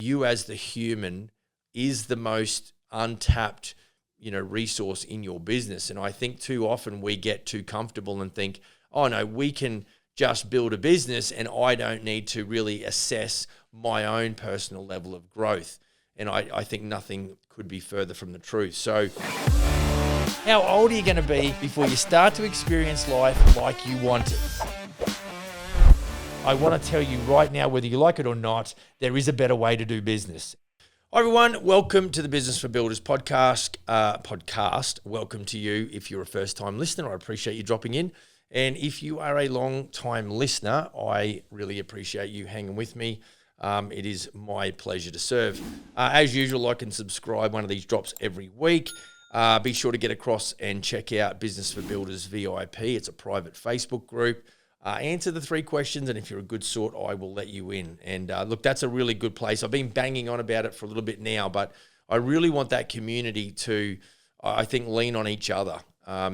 You as the human is the most untapped, resource in your business. And I think too often we get too comfortable and think, oh no, we can just build a business and I don't need to really assess my own personal level of growth. And I think nothing could be further from the truth. So how old are you going to be before you start to experience life like you want it? I want to tell you right now, whether you like it or not, there is a better way to do business. Hi everyone, welcome to the Business for Builders podcast. Welcome to you if you're a first-time listener. I appreciate you dropping in. And if you are a long-time listener, I really appreciate you hanging with me. It is my pleasure to serve. As usual, like and subscribe. One of these drops every week. Be sure to get across and check out Business for Builders VIP. It's a private Facebook group. Answer the 3 questions, and if you're a good sort, I will let you in. And look, that's a really good place. I've been banging on about it for a little bit now, but I really want that community to, I think, lean on each other.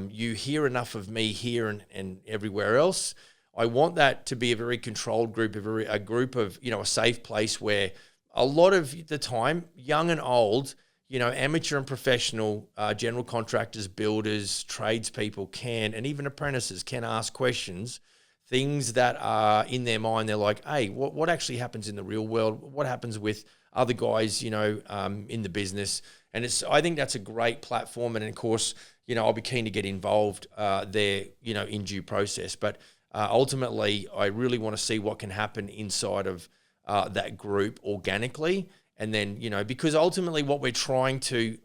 You hear enough of me here and everywhere else. I want that to be a very controlled group, a group of, a safe place where a lot of the time, young and old, amateur and professional, general contractors, builders, tradespeople can, and even apprentices can ask questions, things that are in their mind. They're like, hey, what actually happens in the real world? What happens with other guys, in the business? And I think that's a great platform. And of course, I'll be keen to get involved there, in due process. But ultimately, I really want to see what can happen inside of that group organically. And then, because ultimately what we're trying to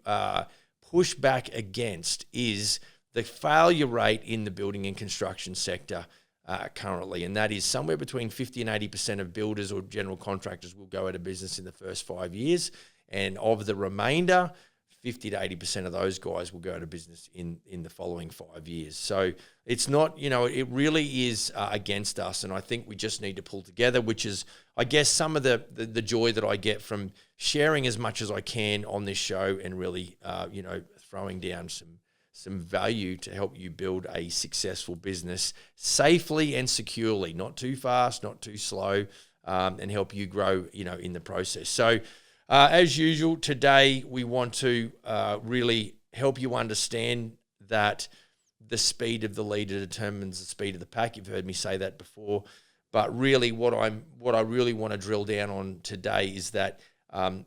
push back against is the failure rate in the building and construction sector currently. And that is somewhere between 50 and 80% of builders or general contractors will go out of business in the first 5 years. And of the remainder, 50 to 80% of those guys will go out of business in the following 5 years. So it's not, it really is against us. And I think we just need to pull together, which is, I guess, some of the joy that I get from sharing as much as I can on this show and really, throwing down some value to help you build a successful business safely and securely, not too fast, not too slow, and help you grow, in the process. So as usual, today we want to really help you understand that the speed of the leader determines the speed of the pack. You've heard me say that before, but really what I really want to drill down on today is that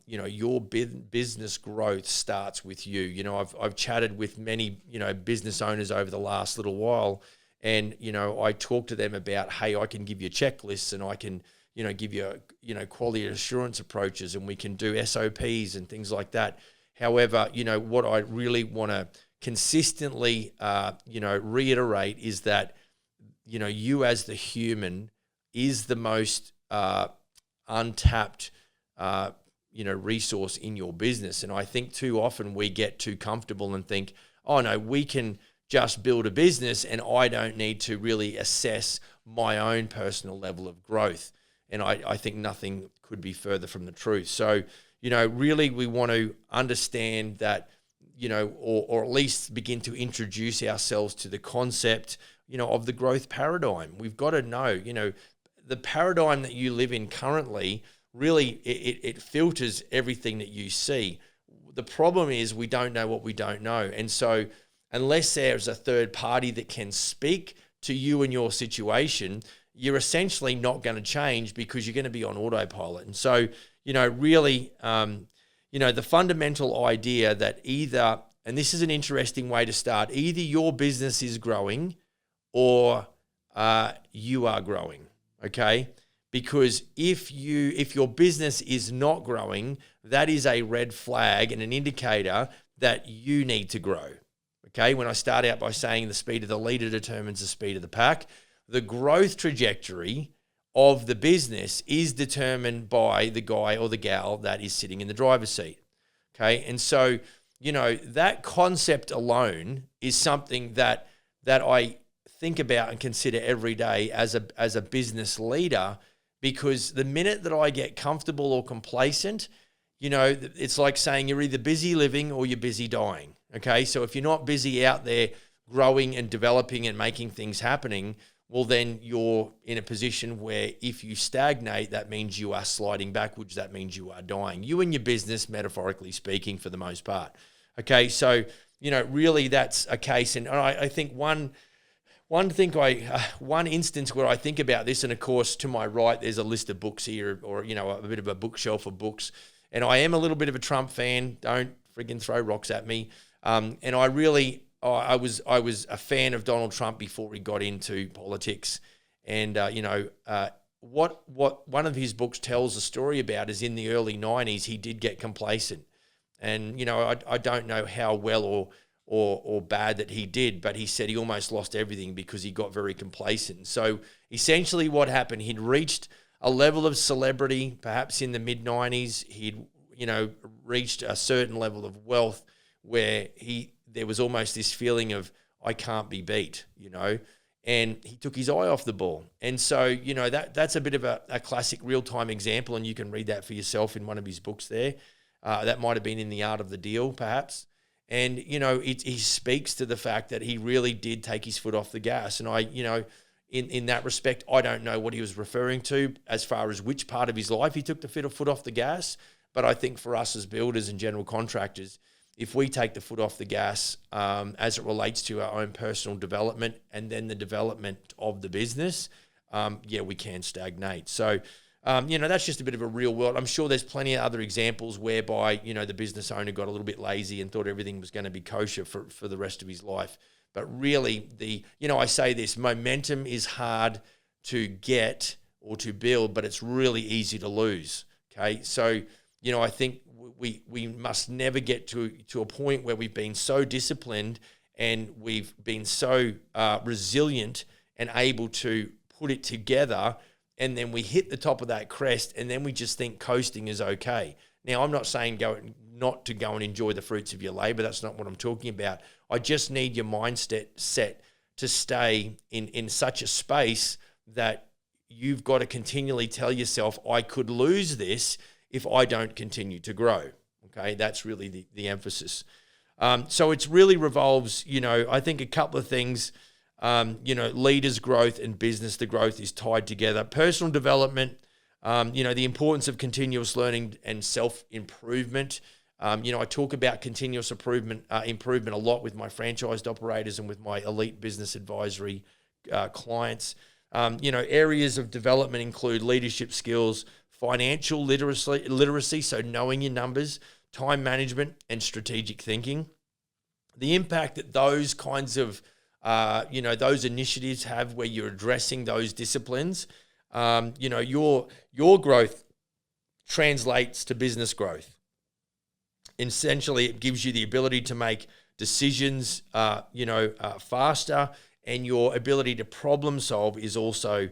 your business growth starts with you. I've chatted with many, business owners over the last little while, and, I talk to them about, hey, I can give you checklists and I can, give you, quality assurance approaches, and we can do SOPs and things like that. However, what I really want to consistently, reiterate is that, you as the human is the most untapped, resource in your business. And I think too often we get too comfortable and think, oh no, we can just build a business and I don't need to really assess my own personal level of growth. And I think nothing could be further from the truth. So, really we want to understand that, or at least begin to introduce ourselves to the concept, of the growth paradigm. We've got to know, the paradigm that you live in currently, really it filters everything that you see. The problem is we don't know what we don't know. And so unless there's a third party that can speak to you and your situation, you're essentially not going to change because you're going to be on autopilot. And so, really, the fundamental idea that either, and this is an interesting way to start, either your business is growing or you are growing, okay? Because if your business is not growing, that is a red flag and an indicator that you need to grow, okay? When I start out by saying the speed of the leader determines the speed of the pack, the growth trajectory of the business is determined by the guy or the gal that is sitting in the driver's seat, okay? And so, that concept alone is something that I think about and consider every day as a business leader, because the minute that I get comfortable or complacent, it's like saying you're either busy living or you're busy dying, okay? So if you're not busy out there growing and developing and making things happening, well, then you're in a position where if you stagnate, that means you are sliding backwards. That means you are dying. You and your business, metaphorically speaking, for the most part. Okay, so, really that's a case. And I think one instance where I think about this, and of course, to my right, there's a list of books here, or, a bit of a bookshelf of books. And I am a little bit of a Trump fan. Don't friggin' throw rocks at me. And I was a fan of Donald Trump before he got into politics. And, what one of his books tells a story about is in the early 90s, he did get complacent. And, I don't know how well or bad that he did, but he said he almost lost everything because he got very complacent. So essentially what happened, he'd reached a level of celebrity, perhaps in the mid-90s. He'd, reached a certain level of wealth where there was almost this feeling of, I can't be beat, and he took his eye off the ball. And so, that's a bit of a classic real-time example, and you can read that for yourself in one of his books there. That might have been in The Art of the Deal, perhaps. And, he speaks to the fact that he really did take his foot off the gas. And in that respect, I don't know what he was referring to as far as which part of his life he took the foot off the gas. But I think for us as builders and general contractors, if we take the foot off the gas as it relates to our own personal development and then the development of the business, we can stagnate. So, that's just a bit of a real world. I'm sure there's plenty of other examples whereby, the business owner got a little bit lazy and thought everything was going to be kosher for the rest of his life. But really, I say this, momentum is hard to get or to build, but it's really easy to lose. Okay, so, I think we must never get to a point where we've been so disciplined and we've been so resilient and able to put it together, and then we hit the top of that crest and then we just think coasting is okay. Now, I'm not saying not to go and enjoy the fruits of your labor. That's not what I'm talking about. I just need your mindset set to stay in such a space that you've got to continually tell yourself, I could lose this if I don't continue to grow. Okay, that's really the emphasis. So it really revolves, I think a couple of things, leaders' growth and business, the growth is tied together. Personal development, the importance of continuous learning and self-improvement. I talk about continuous improvement a lot with my franchised operators and with my elite business advisory clients. Areas of development include leadership skills, financial literacy, so knowing your numbers, time management, and strategic thinking. The impact that those kinds of, those initiatives have where you're addressing those disciplines, your growth translates to business growth. Essentially, it gives you the ability to make decisions, faster, and your ability to problem solve is also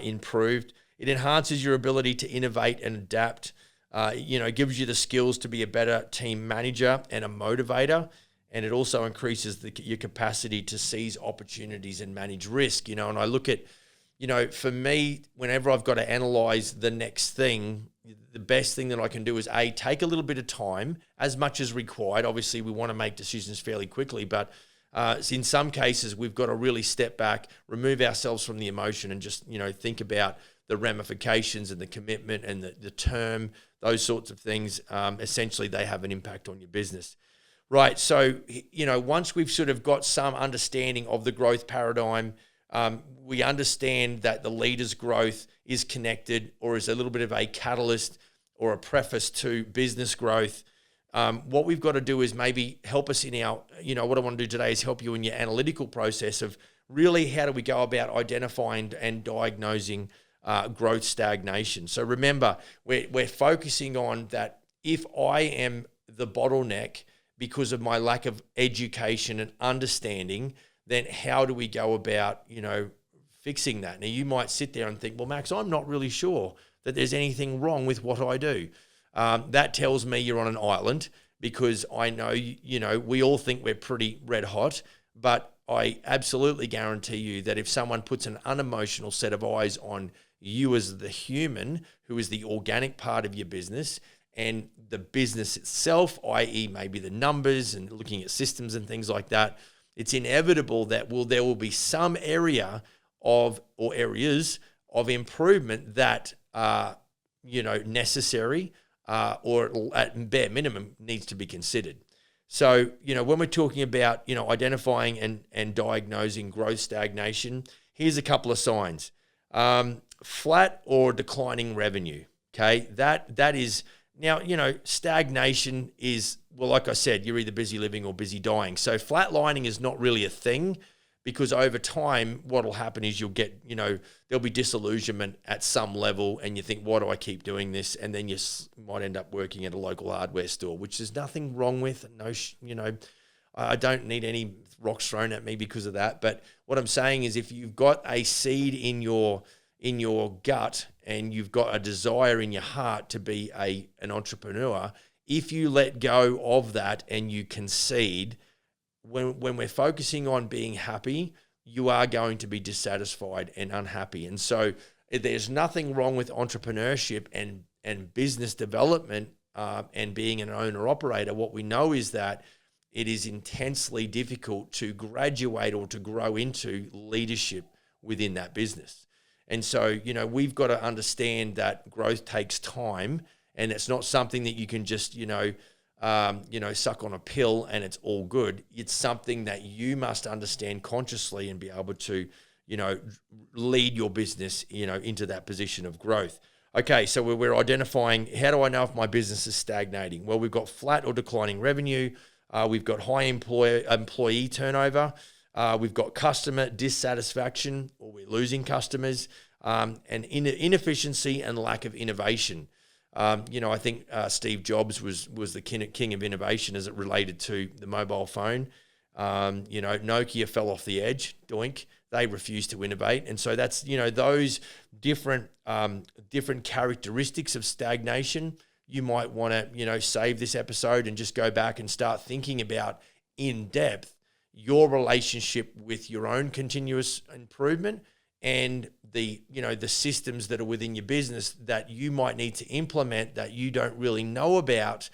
improved. It enhances your ability to innovate and adapt. Gives you the skills to be a better team manager and a motivator. And it also increases your capacity to seize opportunities and manage risk. And I look at, for me, whenever I've got to analyze the next thing, the best thing that I can do is take a little bit of time, as much as required. Obviously, we want to make decisions fairly quickly, but in some cases, we've got to really step back, remove ourselves from the emotion, and just think about the ramifications and the commitment and the term, those sorts of things. Essentially, they have an impact on your business. Right, so, once we've sort of got some understanding of the growth paradigm, we understand that the leader's growth is connected or is a little bit of a catalyst or a preface to business growth. What we've got to do is maybe help us in our, what I want to do today is help you in your analytical process of really how do we go about identifying and diagnosing growth stagnation. So remember, we're focusing on that if I am the bottleneck because of my lack of education and understanding, then how do we go about, fixing that? Now, you might sit there and think, well, Max, I'm not really sure that there's anything wrong with what I do. That tells me you're on an island, because I know, we all think we're pretty red hot, but I absolutely guarantee you that if someone puts an unemotional set of eyes on you as the human, who is the organic part of your business, and the business itself, i.e. maybe the numbers and looking at systems and things like that, it's inevitable that there will be some area of, or areas of improvement that are, necessary, or at bare minimum needs to be considered. So, when we're talking about, identifying and diagnosing growth stagnation, here's a couple of signs. Flat or declining revenue. Okay. That is now, stagnation is, well, like I said, you're either busy living or busy dying. So flatlining is not really a thing, because over time, what will happen is you'll get, there'll be disillusionment at some level, and you think, why do I keep doing this? And then you might end up working at a local hardware store, which there's nothing wrong with. No, I don't need any rocks thrown at me because of that. But what I'm saying is, if you've got a seed in your gut and you've got a desire in your heart to be an entrepreneur, if you let go of that and you concede, when we're focusing on being happy, you are going to be dissatisfied and unhappy. And so there's nothing wrong with entrepreneurship and business development, and being an owner operator. What we know is that it is intensely difficult to graduate or to grow into leadership within that business. And so, we've got to understand that growth takes time, and it's not something that you can just, suck on a pill and it's all good. It's something that you must understand consciously and be able to, lead your business, into that position of growth. Okay, so we're identifying, how do I know if my business is stagnating? Well, we've got flat or declining revenue. We've got high employee turnover. We've got customer dissatisfaction, or we're losing customers, and inefficiency and lack of innovation. I think Steve Jobs was the king of innovation as it related to the mobile phone. Nokia fell off the edge, doink. They refused to innovate. And so that's, those different characteristics of stagnation. You might want to, save this episode and just go back and start thinking about in depth your relationship with your own continuous improvement and the systems that are within your business that you might need to implement that you don't really know about,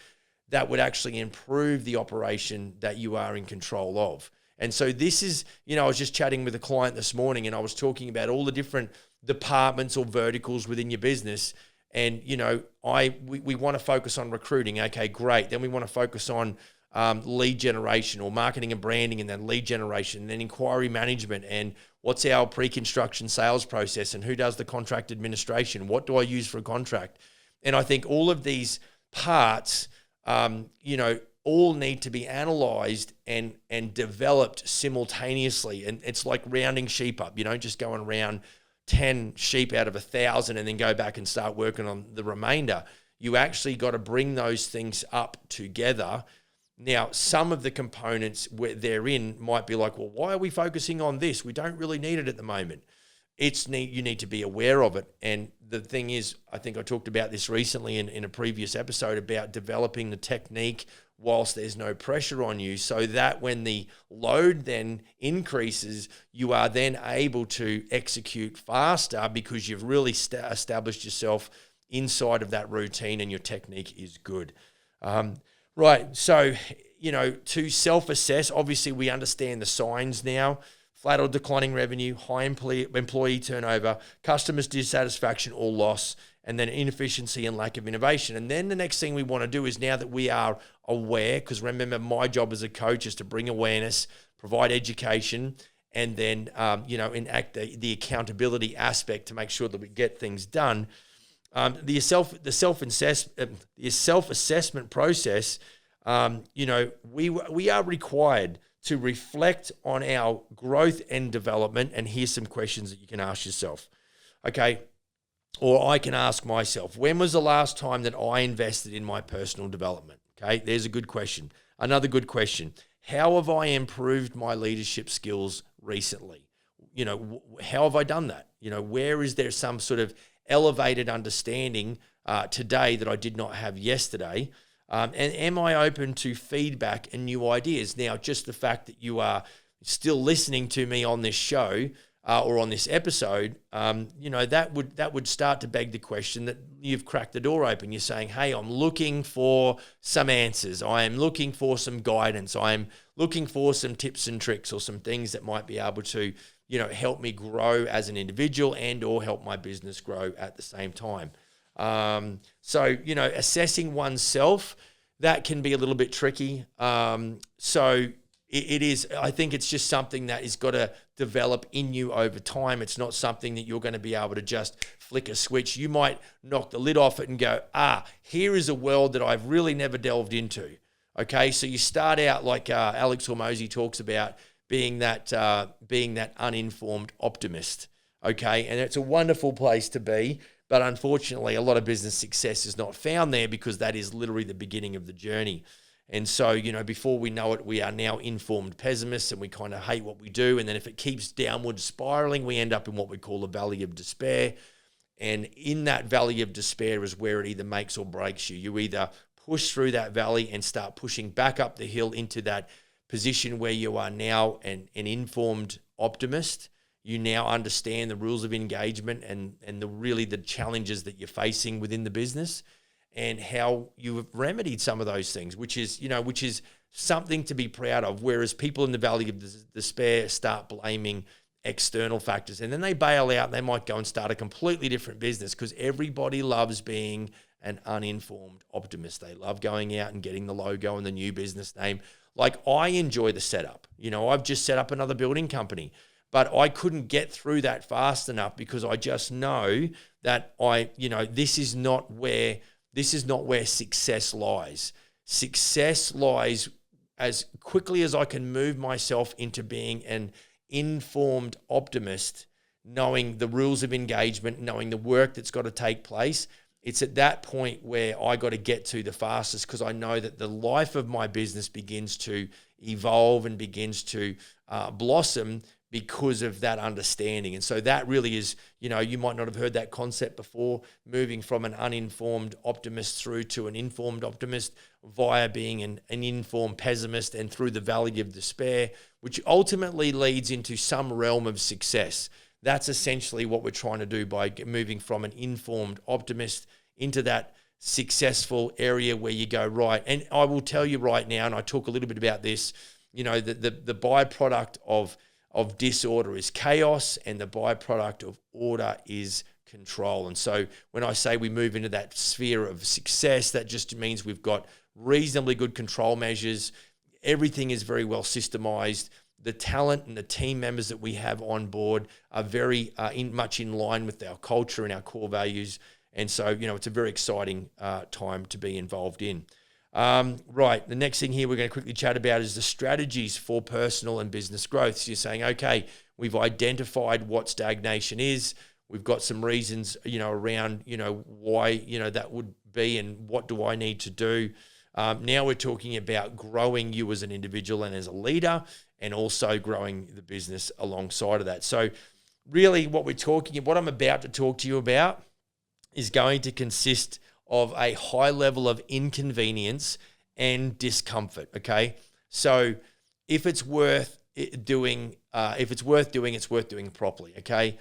that would actually improve the operation that you are in control of. And so this is, I was just chatting with a client this morning, and I was talking about all the different departments or verticals within your business. And, we want to focus on recruiting. Okay, great. Then we want to focus on lead generation, or marketing and branding, and then lead generation, and then inquiry management, and what's our pre-construction sales process, and who does the contract administration? What do I use for a contract? And I think all of these parts, all need to be analyzed and developed simultaneously. And it's like rounding sheep up. You don't just go and round 10 sheep out of 1,000 and then go back and start working on the remainder. You actually got to bring those things up together. Now, some of the components where they're in might be like, well, why are we focusing on this? We don't really need it at the moment. You need to be aware of it. And the thing is, I think I talked about this recently in a previous episode about developing the technique whilst there's no pressure on you, so that when the load then increases, you are then able to execute faster because you've really established yourself inside of that routine and your technique is good. Right. So, to self-assess, obviously we understand the signs now: flat or declining revenue, high employee turnover, customers dissatisfaction or loss, and then inefficiency and lack of innovation. And then the next thing we want to do is, now that we are aware, because remember, my job as a coach is to bring awareness, provide education, and then, enact the accountability aspect to make sure that we get things done. The self-assessment process, we are required to reflect on our growth and development. And here's some questions that you can ask yourself. Okay. Or I can ask myself, when was the last time that I invested in my personal development? Okay. There's a good question. Another good question. How have I improved my leadership skills recently? How have I done that? Where is there some sort of elevated understanding today that I did not have yesterday? And am I open to feedback and new ideas? Now, just the fact that you are still listening to me on this show or on this episode, that would start to beg the question that you've cracked the door open. You're saying, hey, I'm looking for some answers. I am looking for some guidance. I am looking for some tips and tricks or some things that might be able to, help me grow as an individual and or help my business grow at the same time. So, assessing oneself, that can be a little bit tricky. So it is, I think it's just something that is got to develop in you over time. It's not something that you're going to be able to just flick a switch. You might knock the lid off it and go, here is a world that I've really never delved into. Okay, so you start out like Alex Hormozi talks about being that uninformed optimist. Okay, and it's a wonderful place to be. But unfortunately, a lot of business success is not found there because that is literally the beginning of the journey. And so, before we know it, we are now informed pessimists and we kind of hate what we do. And then if it keeps downward spiraling, we end up in what we call a valley of despair. And in that valley of despair is where it either makes or breaks you. You either push through that valley and start pushing back up the hill into that position where you are now an informed optimist. You now understand the rules of engagement and the challenges that you're facing within the business and how you have remedied some of those things, which is something to be proud of. Whereas people in the valley of despair start blaming external factors and then they bail out and they might go and start a completely different business because everybody loves being an uninformed optimist. They love going out and getting the logo and the new business name. Like I enjoy the setup. I've just set up another building company. But I couldn't get through that fast enough because I just know that this is not where success lies. Success lies as quickly as I can move myself into being an informed optimist, knowing the rules of engagement, knowing the work that's got to take place. It's at that point where I got to get to the fastest because I know that the life of my business begins to evolve and begins to blossom because of that understanding. And so that really is, you might not have heard that concept before, moving from an uninformed optimist through to an informed optimist via being an informed pessimist and through the valley of despair, which ultimately leads into some realm of success. That's essentially what we're trying to do by moving from an informed optimist into that successful area where you go, right. And I will tell you right now, and I talk a little bit about this, the byproduct of disorder is chaos and the byproduct of order is control. And so when I say we move into that sphere of success, that just means we've got reasonably good control measures. Everything is very well systemized. The talent and the team members that we have on board are very much in line with our culture and our core values. And so, it's a very exciting time to be involved in. Right, the next thing here we're going to quickly chat about is the strategies for personal and business growth. So you're saying, okay, we've identified what stagnation is. We've got some reasons, around, why, that would be and what do I need to do. Now we're talking about growing you as an individual and as a leader and also growing the business alongside of that. So really what I'm about to talk to you about is going to consist of a high level of inconvenience and discomfort, okay? So if it's worth doing, it's worth doing properly, okay?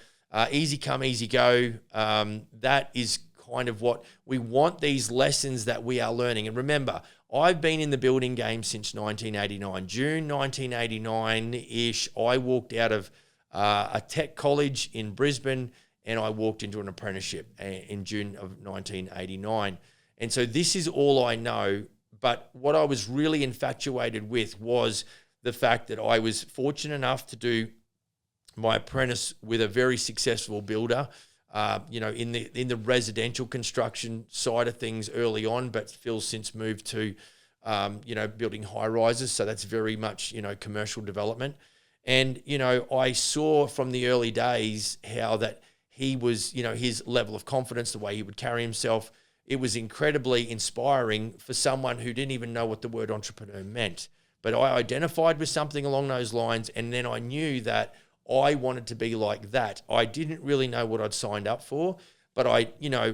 Easy come, easy go. That is kind of what we want, these lessons that we are learning. And remember, I've been in the building game since 1989. June 1989-ish, I walked out of a tech college in Brisbane and I walked into an apprenticeship in June of 1989. And so this is all I know. But what I was really infatuated with was the fact that I was fortunate enough to do my apprentice with a very successful builder, in the residential construction side of things early on, but Phil's since moved to, building high rises. So that's very much, commercial development. And, I saw from the early days how that he was, his level of confidence, the way he would carry himself, it was incredibly inspiring for someone who didn't even know what the word entrepreneur meant. But I identified with something along those lines, and then I knew that I wanted to be like that. I didn't really know what I'd signed up for, but I,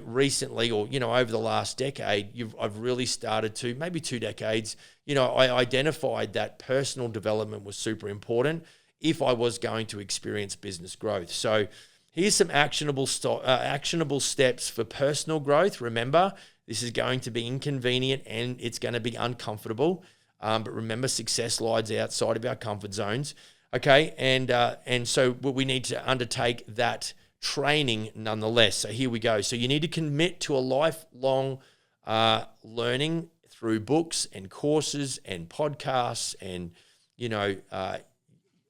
recently or, over the last decade, I've really started to, maybe 2 decades, I identified that personal development was super important if I was going to experience business growth. So here's some actionable steps for personal growth. Remember, this is going to be inconvenient and it's going to be uncomfortable. But remember, success lies outside of our comfort zones. Okay, and so we need to undertake that training nonetheless. So here we go. So you need to commit to a lifelong learning through books and courses and podcasts and,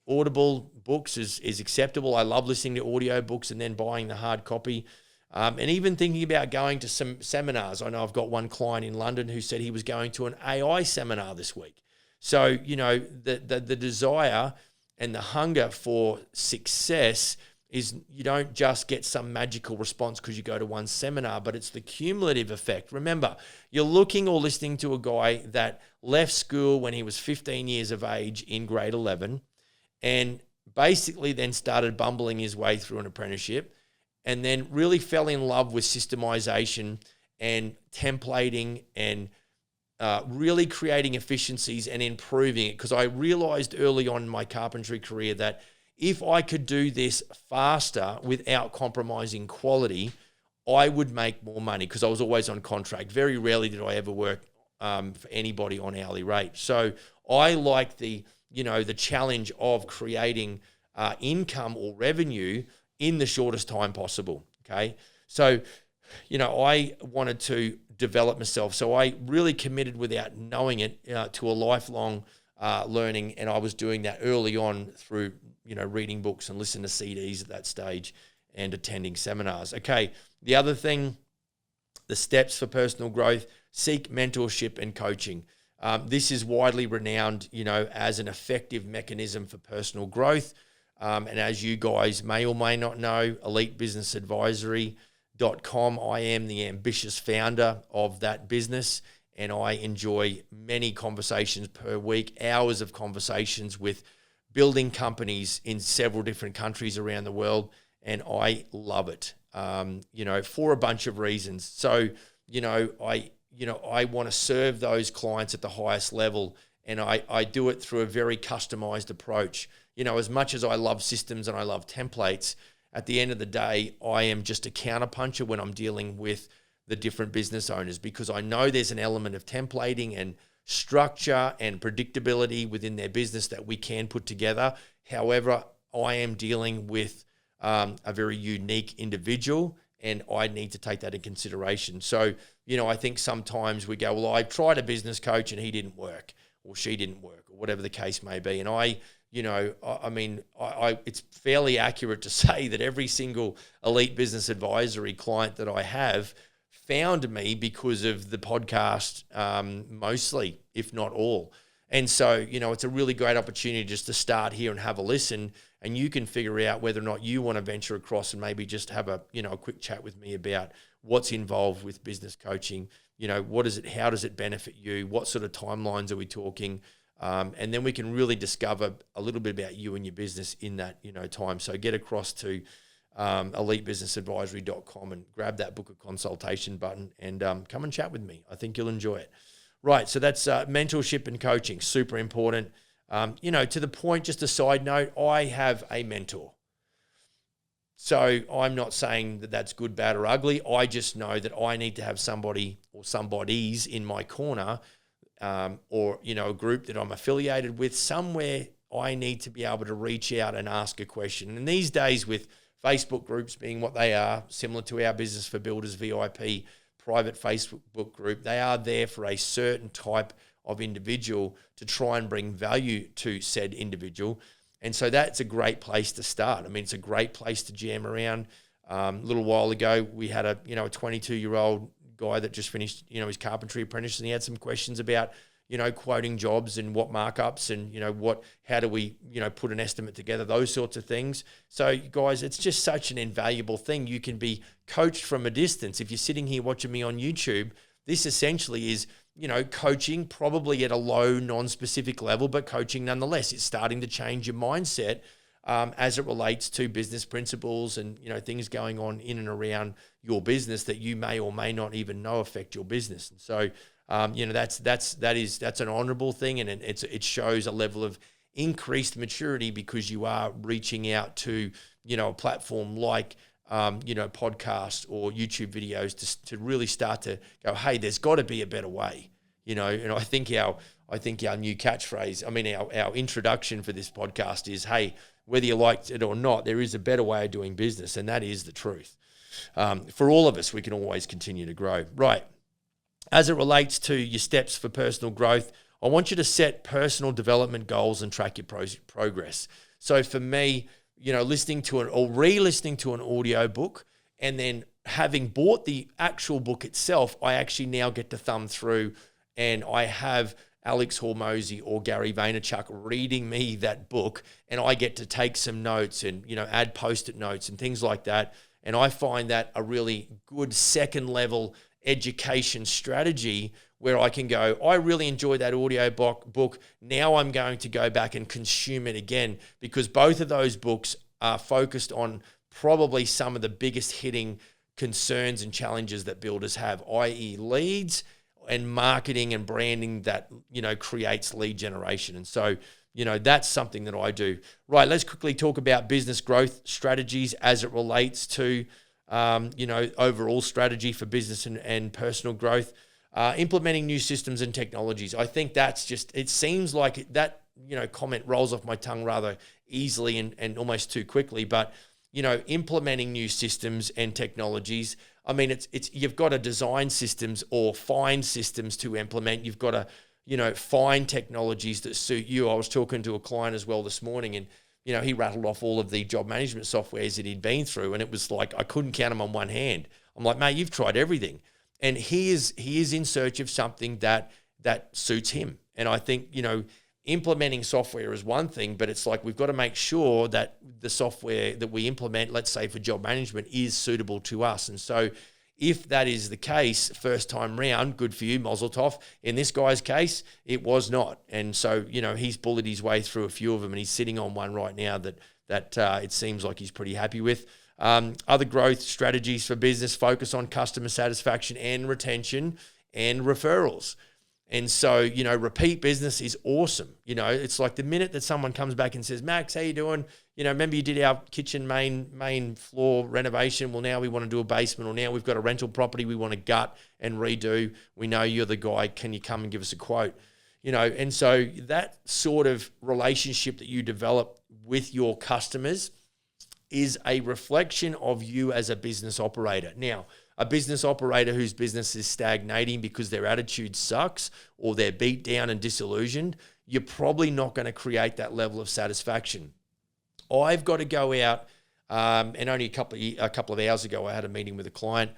Audible books is acceptable. I love listening to audio books and then buying the hard copy. And even thinking about going to some seminars. I know I've got one client in London who said he was going to an AI seminar this week. So, the desire and the hunger for success is you don't just get some magical response because you go to one seminar, but it's the cumulative effect. Remember, you're looking or listening to a guy that left school when he was 15 years of age in grade 11 and basically then started bumbling his way through an apprenticeship and then really fell in love with systemization and templating and really creating efficiencies and improving it. Because I realized early on in my carpentry career that if I could do this faster without compromising quality, I would make more money because I was always on contract. Very rarely did I ever work for anybody on hourly rate. So I like the challenge of creating income or revenue in the shortest time possible. Okay. So, I wanted to develop myself. So I really committed without knowing it to a lifelong learning. And I was doing that early on through, reading books and listening to CDs at that stage and attending seminars. Okay. The other thing, the steps for personal growth, seek mentorship and coaching. This is widely renowned, as an effective mechanism for personal growth. And as you guys may or may not know, elitebusinessadvisory.com, I am the ambitious founder of that business, and I enjoy many conversations per week, hours of conversations with building companies in several different countries around the world, and I love it, for a bunch of reasons. So, I want to serve those clients at the highest level, and I do it through a very customized approach. As much as I love systems and I love templates, at the end of the day, I am just a counterpuncher when I'm dealing with the different business owners because I know there's an element of templating and structure and predictability within their business that we can put together. However, I am dealing with a very unique individual, and I need to take that in consideration. So, I think sometimes we go, well, I tried a business coach and he didn't work or she didn't work or whatever the case may be. And it's fairly accurate to say that every single Elite Business Advisory client that I have found me because of the podcast, mostly, if not all. And so, it's a really great opportunity just to start here and have a listen, and you can figure out whether or not you want to venture across and maybe just have a quick chat with me about what's involved with business coaching. What is it? How does it benefit you? What sort of timelines are we talking? And then we can really discover a little bit about you and your business in that, time. So get across to elitebusinessadvisory.com and grab that book a consultation button and come and chat with me. I think you'll enjoy it. Right, so that's mentorship and coaching, super important. To the point, just a side note, I have a mentor. So I'm not saying that that's good, bad, or ugly. I just know that I need to have somebody or somebodies in my corner or a group that I'm affiliated with. Somewhere I need to be able to reach out and ask a question. And these days with Facebook groups being what they are, similar to our Business for Builders VIP private Facebook group, they are there for a certain type of individual to try and bring value to said individual. And so that's a great place to start. I mean, it's a great place to jam around. A little while ago, we had a 22-year-old guy that just finished, his carpentry apprentice, and he had some questions about, quoting jobs and what markups and, how do we, put an estimate together, those sorts of things. So guys, it's just such an invaluable thing. You can be coached from a distance. If you're sitting here watching me on YouTube, this essentially is, coaching probably at a low, non-specific level, but coaching nonetheless. It's starting to change your mindset as it relates to business principles and, things going on in and around your business that you may or may not even know affect your business. And so, that's an honorable thing, and it shows a level of increased maturity because you are reaching out to, a platform like, podcasts or YouTube videos to really start to go, hey, there's got to be a better way. And I think our new catchphrase, I mean, our introduction for this podcast is, hey, whether you liked it or not, there is a better way of doing business, and that is the truth. For all of us, we can always continue to grow. Right. As it relates to your steps for personal growth, I want you to set personal development goals and track your progress. So for me, listening to or re-listening to an audio book, and then having bought the actual book itself, I actually now get to thumb through, and I have Alex Hormozy or Gary Vaynerchuk reading me that book, and I get to take some notes and, add post-it notes and things like that. And I find that a really good second level education strategy where I can go, I really enjoyed that audio book. Now I'm going to go back and consume it again, because both of those books are focused on probably some of the biggest hitting concerns and challenges that builders have, i.e. leads and marketing and branding that, creates lead generation. And so, that's something that I do. Right, let's quickly talk about business growth strategies as it relates to, overall strategy for business and personal growth. Implementing new systems and technologies. I think that's it seems like that, comment rolls off my tongue rather easily and almost too quickly, but, implementing new systems and technologies. I mean, it's you've got to design systems or find systems to implement. You've got to, find technologies that suit you. I was talking to a client as well this morning, and, he rattled off all of the job management softwares that he'd been through, and it was like I couldn't count them on one hand. I'm like, mate, you've tried everything. And he is in search of something that suits him. And I think, implementing software is one thing, but it's like we've got to make sure that the software that we implement, let's say for job management, is suitable to us. And so if that is the case, first time round, good for you, Mazel Tov. In this guy's case, it was not. And so, he's bullied his way through a few of them, and he's sitting on one right now that it seems like he's pretty happy with. Other growth strategies for business focus on customer satisfaction and retention and referrals. And so, repeat business is awesome. It's like the minute that someone comes back and says, Max, how you doing? Remember you did our kitchen main floor renovation. Well, now we want to do a basement, or now we've got a rental property we want to gut and redo. We know you're the guy. Can you come and give us a quote? And so that sort of relationship that you develop with your customers is a reflection of you as a business operator. Now, a business operator whose business is stagnating because their attitude sucks or they're beat down and disillusioned, you're probably not going to create that level of satisfaction. I've got to go out, and only a couple of hours ago, I had a meeting with a client,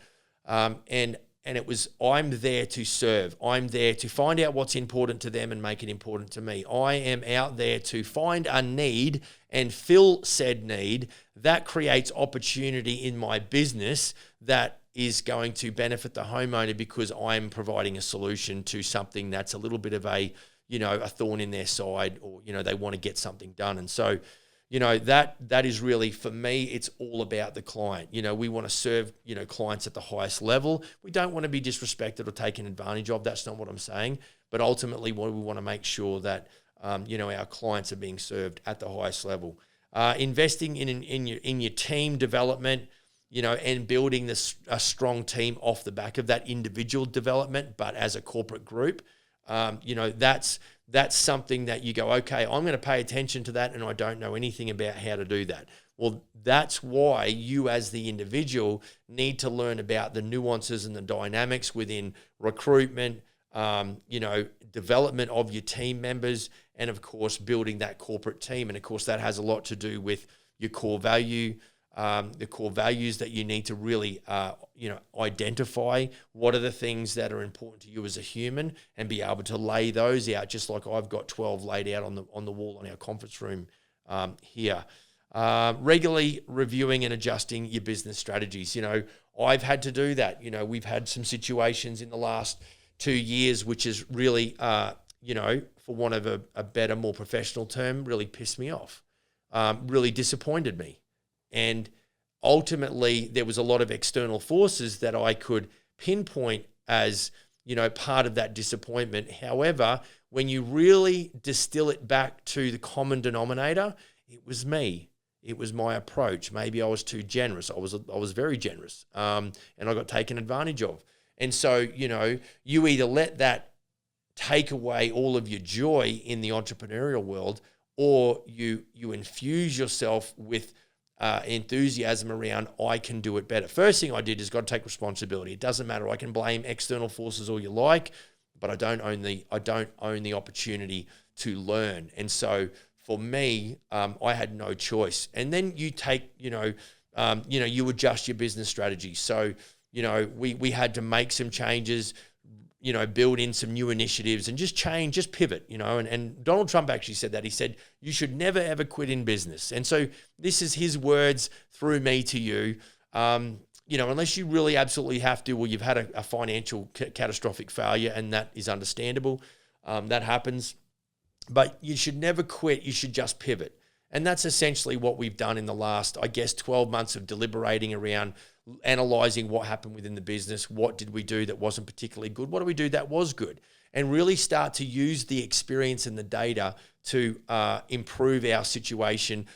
and it was, I'm there to serve. I'm there to find out what's important to them and make it important to me. I am out there to find a need and fill said need. That creates opportunity in my business that is going to benefit the homeowner because I'm providing a solution to something that's a little bit of a thorn in their side, or, they want to get something done. And so, that is really, for me, it's all about the client. We want to serve, clients at the highest level. We don't want to be disrespected or taken advantage of. That's not what I'm saying. But ultimately, we want to make sure that, our clients are being served at the highest level. Investing in your team development, and building a strong team off the back of that individual development, but as a corporate group, that's something that you go, okay, I'm going to pay attention to that, and I don't know anything about how to do that. Well, that's why you as the individual need to learn about the nuances and the dynamics within recruitment, development of your team members, and of course, building that corporate team. And of course, that has a lot to do with your core value, the core values that you need to really, identify what are the things that are important to you as a human, and be able to lay those out, just like I've got 12 laid out on the wall on our conference room here. Regularly reviewing and adjusting your business strategies. I've had to do that. We've had some situations in the last 2 years, which is really, for want of a better, more professional term, really pissed me off, really disappointed me. And ultimately, there was a lot of external forces that I could pinpoint as, part of that disappointment. However, when you really distill it back to the common denominator, it was me. It was my approach. Maybe I was too generous. I was very generous, and I got taken advantage of. And so, you either let that take away all of your joy in the entrepreneurial world, or you infuse yourself with enthusiasm around, I can do it better. First thing I did is got to take responsibility. It doesn't matter. I can blame external forces all you like, but I don't own the opportunity to learn. And so for me, I had no choice. And then you take, you adjust your business strategy. So, we had to make some changes, build in some new initiatives and just change, just pivot, and Donald Trump actually said that. He said, you should never, ever quit in business. And so this is his words through me to you. Unless you really absolutely have to, or you've had a financial catastrophic failure, and that is understandable. That happens. But you should never quit. You should just pivot. And that's essentially what we've done in the last, 12 months of deliberating around analyzing what happened within the business. What did we do that wasn't particularly good? What do we do that was good? And really start to use the experience and the data to improve our situation,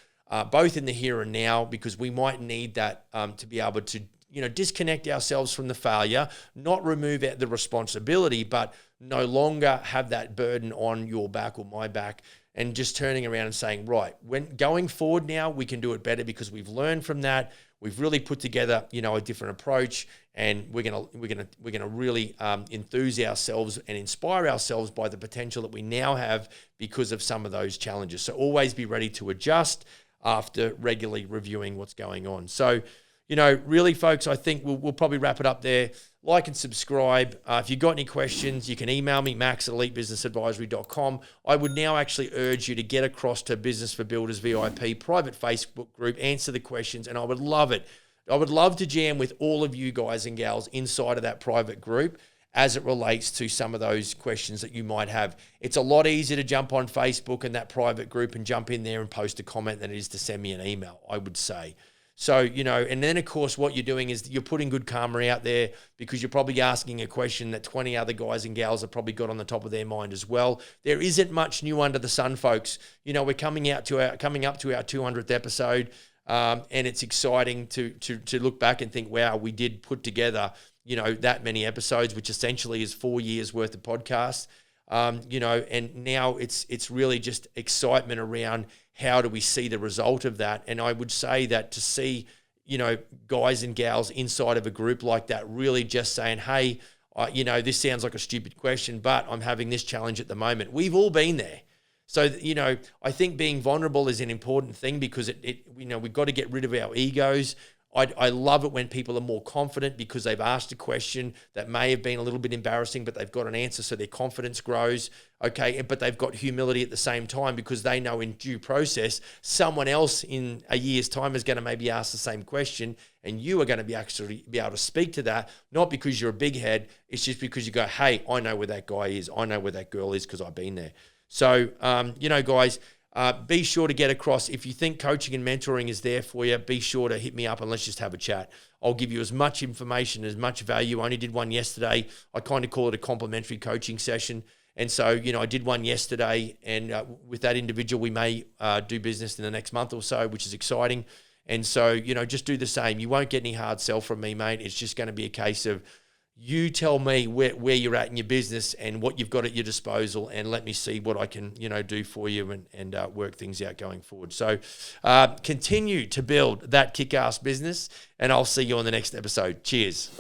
both in the here and now, because we might need that to be able to, disconnect ourselves from the failure, not remove the responsibility, but no longer have that burden on your back or my back, and just turning around and saying, right, when going forward now, we can do it better because we've learned from that. We've really put together, a different approach, and we're gonna really enthuse ourselves and inspire ourselves by the potential that we now have because of some of those challenges. So always be ready to adjust after regularly reviewing what's going on. So, really, folks, I think we'll probably wrap it up there. Like and subscribe. If you've got any questions, you can email me, max@elitebusinessadvisory.com. I would now actually urge you to get across to Business for Builders VIP private Facebook group, answer the questions, and I would love it. I would love to jam with all of you guys and gals inside of that private group as it relates to some of those questions that you might have. It's a lot easier to jump on Facebook and that private group and jump in there and post a comment than it is to send me an email, I would say. So, and then, of course, what you're doing is you're putting good karma out there, because you're probably asking a question that 20 other guys and gals have probably got on the top of their mind as well. There isn't much new under the sun, folks. We're coming up to our 200th episode, and it's exciting to look back and think, wow, we did put together, that many episodes, which essentially is 4 years worth of podcasts. And now it's really just excitement around how do we see the result of that. And I would say that to see, guys and gals inside of a group like that, really just saying, hey, this sounds like a stupid question, but I'm having this challenge at the moment. We've all been there. So, I think being vulnerable is an important thing, because we've got to get rid of our egos. I love it when people are more confident because they've asked a question that may have been a little bit embarrassing, but they've got an answer, so their confidence grows. Okay, but they've got humility at the same time, because they know in due process, someone else in a year's time is going to maybe ask the same question, and you are going to be able to speak to that, not because you're a big head, it's just because you go, hey, I know where that guy is, I know where that girl is, because I've been there. So, guys, be sure to get across. If you think coaching and mentoring is there for you, be sure to hit me up and let's just have a chat. I'll give you as much information, as much value. I only did one yesterday. I kind of call it a complimentary coaching session. And so, I did one yesterday, and with that individual, we may do business in the next month or so, which is exciting. And so, just do the same. You won't get any hard sell from me, mate. It's just going to be a case of, you tell me where you're at in your business and what you've got at your disposal, and let me see what I can, do for you and work things out going forward. So continue to build that kick-ass business, and I'll see you on the next episode. Cheers.